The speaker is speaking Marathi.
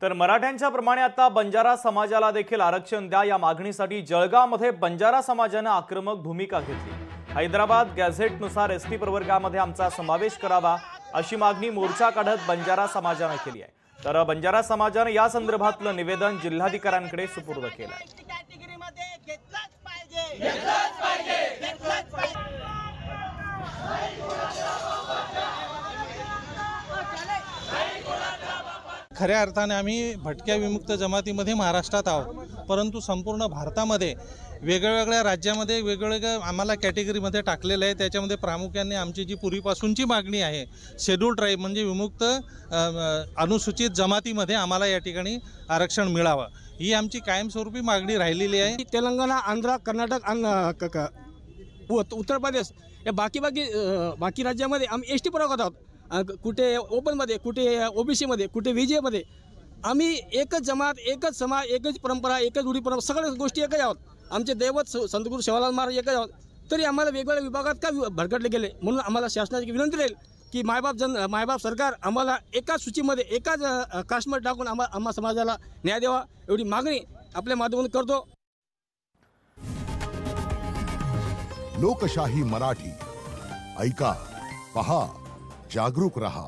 तर मराठ्यांच्या प्रमाणे आता बंजारा समाजाला देखील आरक्षण द्या या मागणीसाठी जळगावमध्ये बंजारा समाजाने आक्रमक भूमिका घेतली। हैदराबाद गॅझेटनुसार एसटी प्रवर्गामध्ये आमचा समावेश करावा अशी मागणी मोर्चा काढत बंजारा समाजाने केली आहे। तर बंजारा समाजाने या संदर्भातलं निवेदन जिल्हाधिकाऱ्यांकडे सुपूर्द केलं आहे। खऱ्या अर्थाने आम्ही भटक्या विमुक्त जमातीमध्ये महाराष्ट्रात आहोत, परंतु संपूर्ण भारतामध्ये वेगवेगळ्या राज्यामध्ये वेगवेगळ्या आम्हाला कॅटेगरीमध्ये टाकलेलं आहे। त्याच्यामध्ये प्रामुख्याने आमची जी पूर्वीपासूनची मागणी आहे शेड्यूल ट्राईब म्हणजे विमुक्त अनुसूचित जमातीमध्ये आम्हाला या ठिकाणी आरक्षण मिळावं ही आमची कायमस्वरूपी मागणी राहिलेली आहे। तेलंगणा, आंध्र, कर्नाटक, उत्तर प्रदेश या बाकी राज्यामध्ये आम्ही एसटी पुरवत आहोत। कुठे ओपनमध्ये, कुठे ओबीसीमध्ये, कुठे व्हीजेमध्ये आम्ही एकच जमात, एकच समाज, एकच परंपरा, एकच रूढी परंपरा सगळ्या गोष्टी एकच आहोत। आमचे दैवत संतगुरू सेवालाल महाराज एकच आहोत, तरी आम्हाला वेगवेगळ्या विभागात का भरकटले गेले। म्हणून आम्हाला शासनाची विनंती राहील की मायबाप सरकार आम्हाला एकाच सूचीमध्ये एकाच कास्टमध्ये टाकून आम्हा समाजाला न्याय द्यावा एवढी मागणी आपल्या माध्यमातून करतो। लोकशाही मराठी ऐका, पहा, जागरूक रहा।